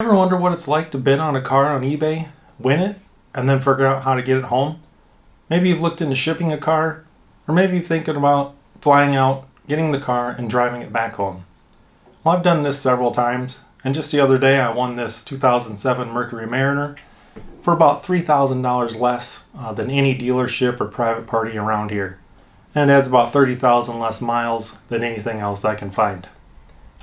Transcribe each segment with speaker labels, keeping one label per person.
Speaker 1: Ever wonder what it's like to bid on a car on eBay, win it, and then figure out how to get it home? Maybe you've looked into shipping a car, or maybe you're thinking about flying out, getting the car, and driving it back home. Well, I've done this several times, and just the other day I won this 2007 Mercury Mariner for about $3,000 less than any dealership or private party around here. And it has about 30,000 less miles than anything else I can find.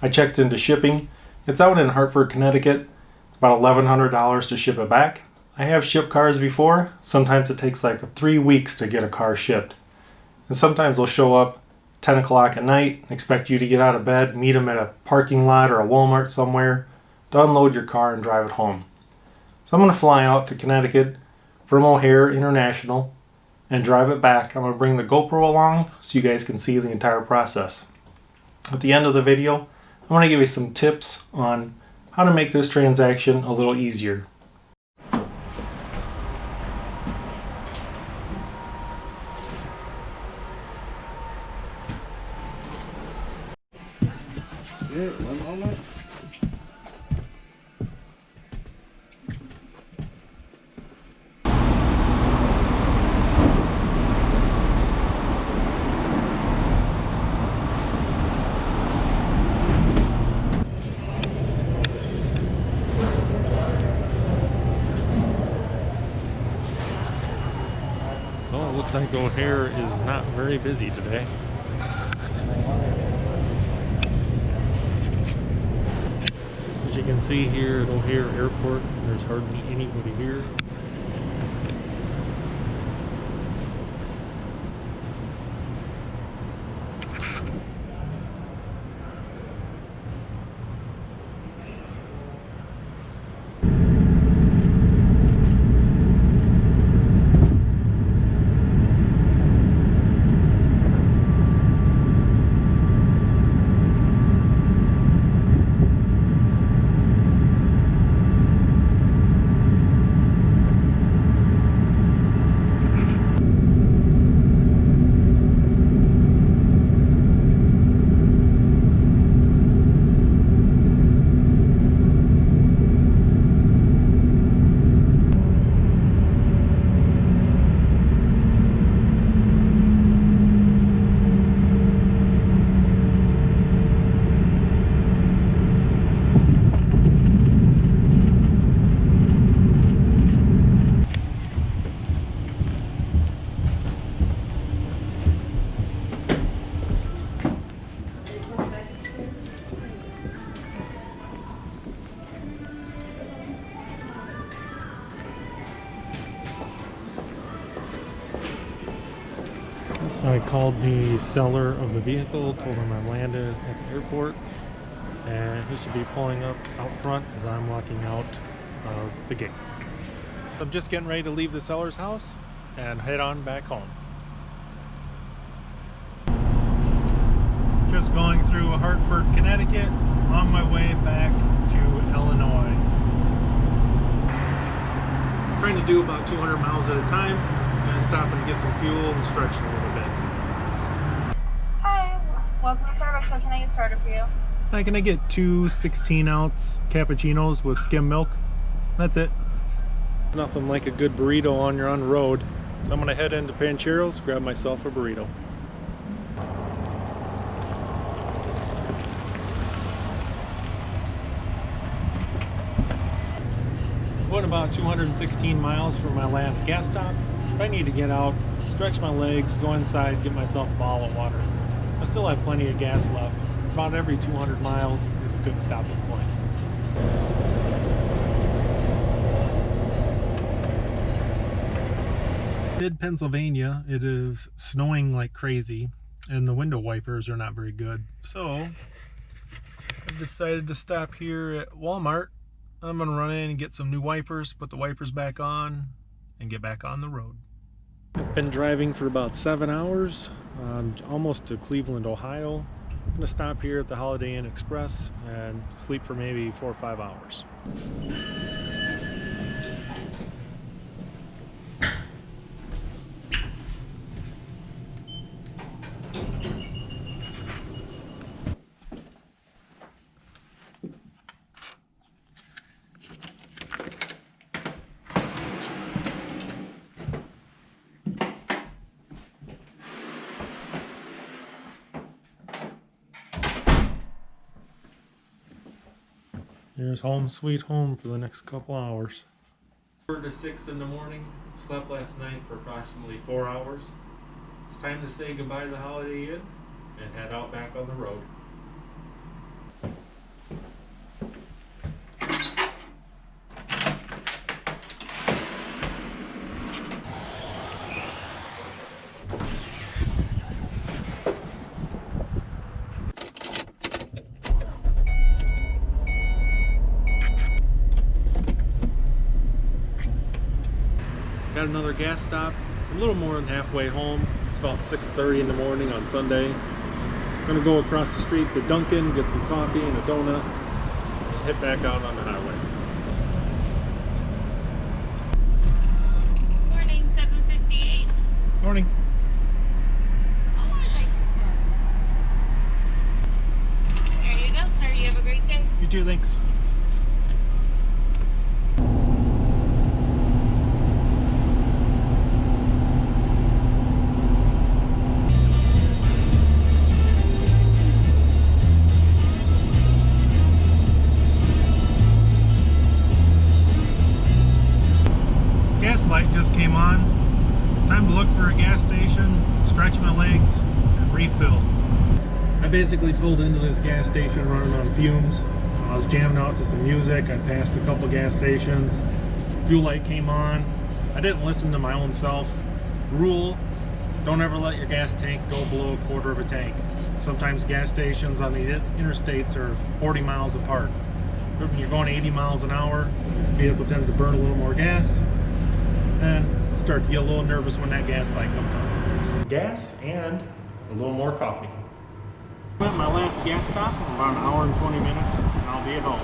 Speaker 1: I checked into shipping. It's out in Hartford, Connecticut. It's about $1,100 to ship it back. I have shipped cars before. Sometimes it takes like 3 weeks to get a car shipped. And sometimes they'll show up 10 o'clock at night, expect you to get out of bed, meet them at a parking lot or a Walmart somewhere, to unload your car and drive it home. So I'm going to fly out to Connecticut from O'Hare International and drive it back. I'm going to bring the GoPro along so you guys can see the entire process. At the end of the video, I want to give you some tips on how to make this transaction a little easier.
Speaker 2: One moment.
Speaker 3: So it looks like O'Hare is not very busy today. As you can see here at O'Hare Airport, there's hardly anybody here. So I called the seller of the vehicle, told him I landed at the airport, and he should be pulling up out front as I'm walking out of the gate. I'm just getting ready to leave the seller's house and head on back home. Just going through Hartford, Connecticut, on my way back to Illinois. Trying to do about 200 miles at a time and stop and get some fuel and stretch a little bit.
Speaker 4: Hi, welcome to service. How can I get started for you?
Speaker 3: Hi, can I get two 16-ounce cappuccinos with skim milk? That's it. Nothing like a good burrito on your on the road. So I'm gonna head into Pancheros, grab myself a burrito. What about 216 miles from my last gas stop? If I need to get out, stretch my legs, go inside, get myself a bottle of water. I still have plenty of gas left. About every 200 miles is a good stopping point. In Pennsylvania, it is snowing like crazy and the window wipers are not very good. So I've decided to stop here at Walmart. I'm gonna run in and get some new wipers, put the wipers back on, and get back on the road. I've been driving for about 7 hours, almost to Cleveland, Ohio. I'm gonna stop here at the Holiday Inn Express and sleep for maybe 4 or 5 hours. Here's home sweet home for the next couple hours. 4 to 6 in the morning. Slept last night for approximately 4 hours. It's time to say goodbye to the Holiday Inn and head out back on the road. Got another gas stop, a little more than halfway home. It's about 6:30 in the morning on Sunday. I'm gonna go across the street to Dunkin', get some coffee and a donut, and hit back out on the highway.
Speaker 4: Morning, 7:58.
Speaker 3: Morning.
Speaker 4: There you go, sir. You have a great day.
Speaker 3: You too, thanks. Gas light just came on. Time to look for a gas station, stretch my legs, and refill. I basically pulled into this gas station running on fumes. I was jamming out to some music. I passed a couple gas stations. Fuel light came on. I didn't listen to my own self. Rule: don't ever let your gas tank go below a quarter of a tank. Sometimes gas stations on the interstates are 40 miles apart. When you're going 80 miles an hour, the vehicle tends to burn a little more gas and start to get a little nervous when that gas light comes on. Gas and a little more coffee. I'm at my last gas stop in about an hour and 20 minutes, and I'll be at home.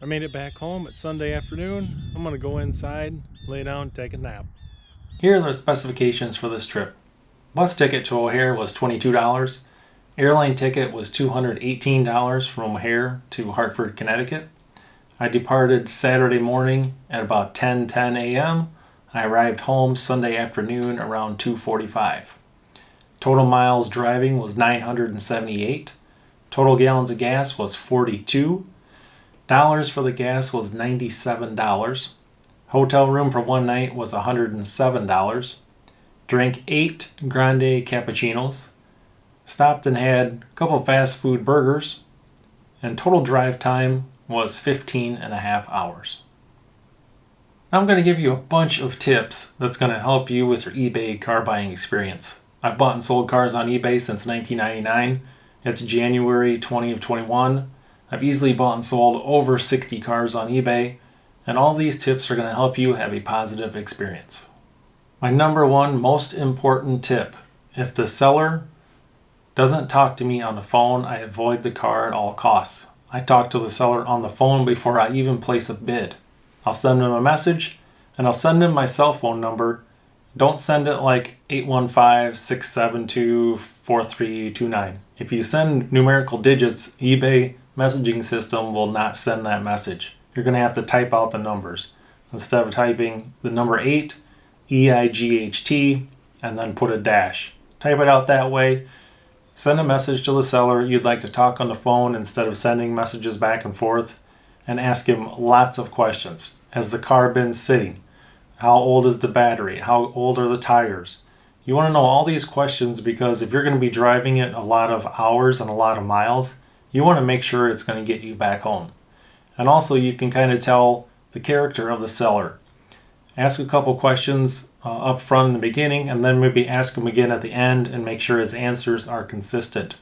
Speaker 3: I made it back home. It's Sunday afternoon. I'm gonna go inside, lay down, take a nap.
Speaker 1: Here are the specifications for this trip. Bus ticket to O'Hare was $22. Airline ticket was $218 from O'Hare to Hartford, Connecticut. I departed Saturday morning at about 10:10 a.m. I arrived home Sunday afternoon around 2:45. Total miles driving was 978. Total gallons of gas was 42. Dollars for the gas was $97. Hotel room for one night was $107. Drank 8 grande cappuccinos. Stopped and had a couple fast food burgers. And total drive time was 15 and a half hours. Now I'm going to give you a bunch of tips that's going to help you with your eBay car buying experience. I've bought and sold cars on eBay since 1999. It's January 2021. I've easily bought and sold over 60 cars on eBay, and all these tips are going to help you have a positive experience. My number one most important tip: if the seller doesn't talk to me on the phone, I avoid the car at all costs. I talk to the seller on the phone before I even place a bid. I'll send them a message, and I'll send them my cell phone number. Don't send it like 815-672-4329. If you send numerical digits, eBay messaging system will not send that message. You're going to have to type out the numbers. Instead of typing the number 8, EIGHT, and then put a dash. Type it out that way. Send a message to the seller you'd like to talk on the phone instead of sending messages back and forth, and ask him lots of questions. Has the car been sitting? How old is the battery? How old are the tires? You want to know all these questions because if you're going to be driving it a lot of hours and a lot of miles, you want to make sure it's going to get you back home. And also you can kind of tell the character of the seller. Ask a couple questions up front in the beginning, and then maybe ask him again at the end and make sure his answers are consistent.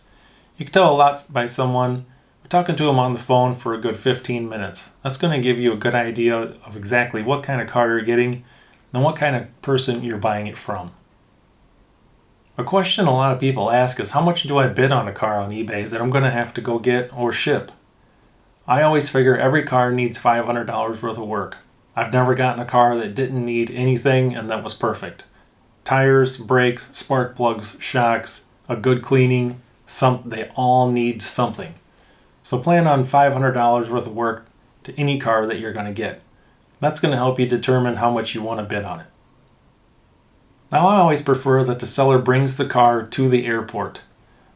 Speaker 1: You can tell a lot by someone talking to him on the phone for a good 15 minutes. That's going to give you a good idea of exactly what kind of car you're getting and what kind of person you're buying it from. A question a lot of people ask is, how much do I bid on a car on eBay that I'm going to have to go get or ship? I always figure every car needs $500 worth of work. I've never gotten a car that didn't need anything and that was perfect. Tires, brakes, spark plugs, shocks, a good cleaning, they all need something. So plan on $500 worth of work to any car that you're going to get. That's going to help you determine how much you want to bid on it. Now, I always prefer that the seller brings the car to the airport.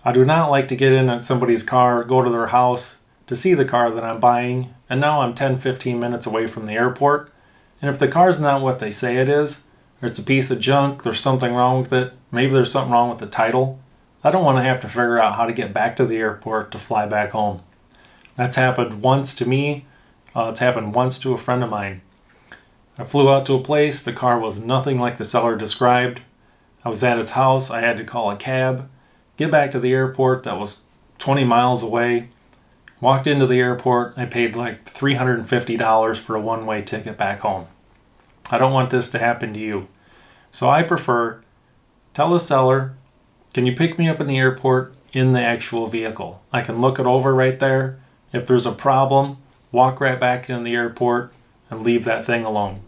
Speaker 1: I do not like to get in somebody's car, go to their house to see the car that I'm buying, and now I'm 10-15 minutes away from the airport. And if the car's not what they say it is, or it's a piece of junk, there's something wrong with it, maybe there's something wrong with the title, I don't want to have to figure out how to get back to the airport to fly back home. That's happened once to me. It's happened once to a friend of mine. I flew out to a place, the car was nothing like the seller described. I was at his house, I had to call a cab, get back to the airport that was 20 miles away. Walked into the airport, I paid like $350 for a one-way ticket back home. I don't want this to happen to you. So I prefer, tell the seller, can you pick me up in the airport in the actual vehicle? I can look it over right there. If there's a problem, walk right back in the airport and leave that thing alone.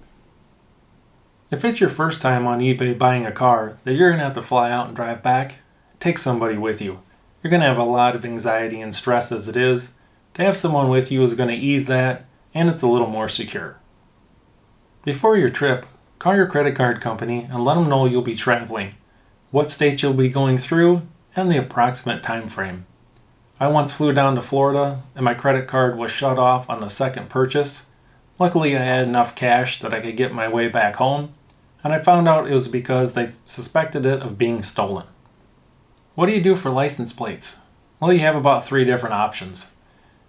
Speaker 1: If it's your first time on eBay buying a car that you're going to have to fly out and drive back, take somebody with you. You're going to have a lot of anxiety and stress as it is. To have someone with you is going to ease that, and it's a little more secure. Before your trip, call your credit card company and let them know you'll be traveling, what state you'll be going through, and the approximate time frame. I once flew down to Florida and my credit card was shut off on the second purchase. Luckily, I had enough cash that I could get my way back home, and I found out it was because they suspected it of being stolen. What do you do for license plates? Well, you have about 3 different options.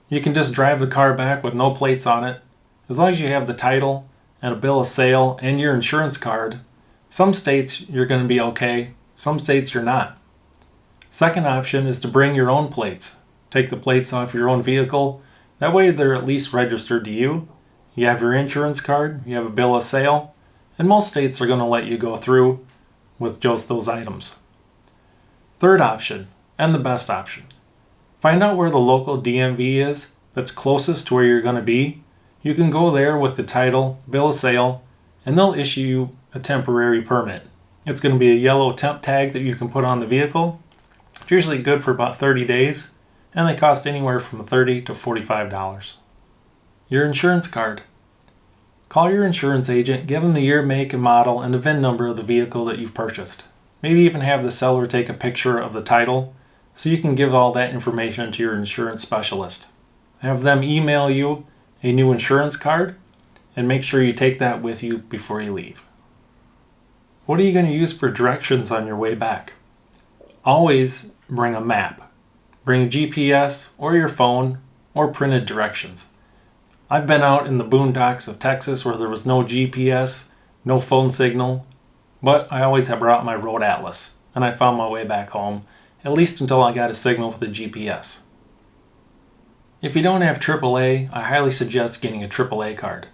Speaker 1: You can just drive the car back with no plates on it. As long as you have the title and a bill of sale and your insurance card, some states you're going to be okay, some states you're not. Second option is to bring your own plates. Take the plates off your own vehicle. That way they're at least registered to you. You have your insurance card, you have a bill of sale, and most states are going to let you go through with just those items. Third option, and the best option. Find out where the local DMV is that's closest to where you're going to be. You can go there with the title, bill of sale, and they'll issue you a temporary permit. It's going to be a yellow temp tag that you can put on the vehicle. It's usually good for about 30 days, and they cost anywhere from $30 to $45. Your insurance card. Call your insurance agent, give them the year, make, and model, and the VIN number of the vehicle that you've purchased. Maybe even have the seller take a picture of the title so you can give all that information to your insurance specialist. Have them email you a new insurance card and make sure you take that with you before you leave. What are you going to use for directions on your way back? Always bring a map. Bring a GPS or your phone or printed directions. I've been out in the boondocks of Texas where there was no GPS, no phone signal, but I always have brought my road atlas, and I found my way back home, at least until I got a signal with the GPS. If you don't have AAA, I highly suggest getting a AAA card.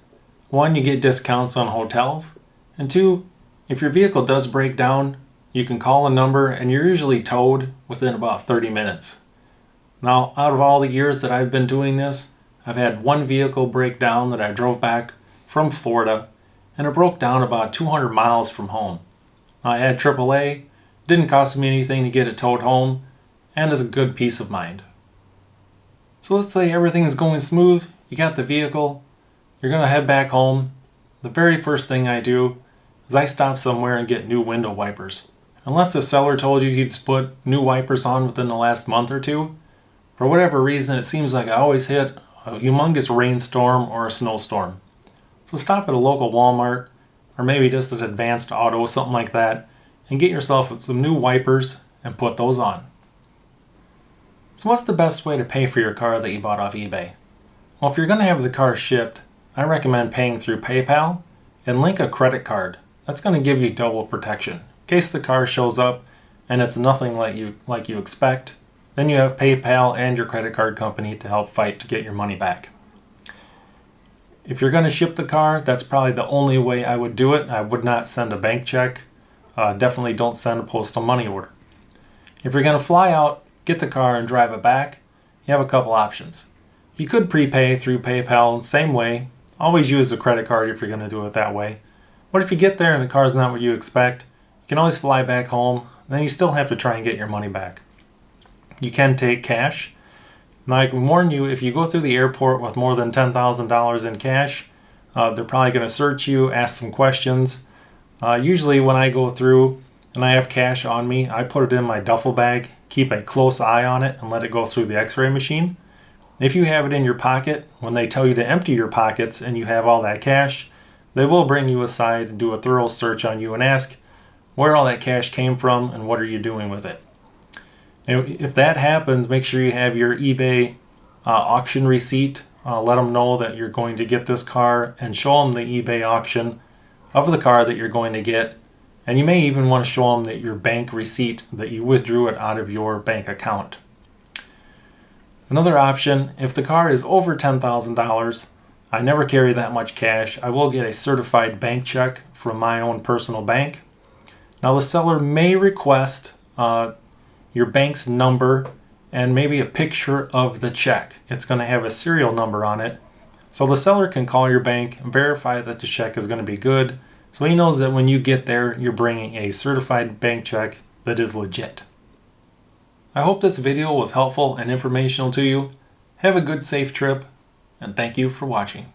Speaker 1: 1, you get discounts on hotels, and 2, if your vehicle does break down, you can call a number and you're usually towed within about 30 minutes. Now, out of all the years that I've been doing this, I've had 1 vehicle break down that I drove back from Florida, and it broke down about 200 miles from home. Now, I had AAA, didn't cost me anything to get it towed home, and is a good peace of mind. So let's say everything's going smooth, you got the vehicle, you're going to head back home. The very first thing I do is I stop somewhere and get new window wipers. Unless the seller told you he'd put new wipers on within the last month or 2, for whatever reason it seems like I always hit a humongous rainstorm or a snowstorm. So stop at a local Walmart, or maybe just an Advanced Auto, something like that, and get yourself some new wipers and put those on. So what's the best way to pay for your car that you bought off eBay? Well, if you're going to have the car shipped, I recommend paying through PayPal and link a credit card. That's going to give you double protection. In case the car shows up and it's nothing like you expect, then you have PayPal and your credit card company to help fight to get your money back. If you're going to ship the car, that's probably the only way I would do it. I would not send a bank check. Definitely don't send a postal money order. If you're going to fly out, get the car and drive it back, you have a couple options. You could prepay through PayPal, same way. Always use a credit card if you're going to do it that way. But if you get there and the car's not what you expect, you can always fly back home, then you still have to try and get your money back. You can take cash. Now I can warn you, if you go through the airport with more than $10,000 in cash, they're probably going to search you, ask some questions. Usually when I go through and I have cash on me, I put it in my duffel bag, keep a close eye on it, and let it go through the x-ray machine. If you have it in your pocket, when they tell you to empty your pockets and you have all that cash, they will bring you aside and do a thorough search on you and ask where all that cash came from and what are you doing with it. And if that happens, make sure you have your eBay auction receipt. Let them know that you're going to get this car and show them the eBay auction of the car that you're going to get. And you may even want to show them that your bank receipt that you withdrew it out of your bank account. Another option, if the car is over $10,000, I never carry that much cash. I will get a certified bank check from my own personal bank. Now the seller may request your bank's number and maybe a picture of the check. It's going to have a serial number on it. So the seller can call your bank and verify that the check is going to be good. So he knows that when you get there, you're bringing a certified bank check that is legit. I hope this video was helpful and informational to you. Have a good, safe trip, and thank you for watching.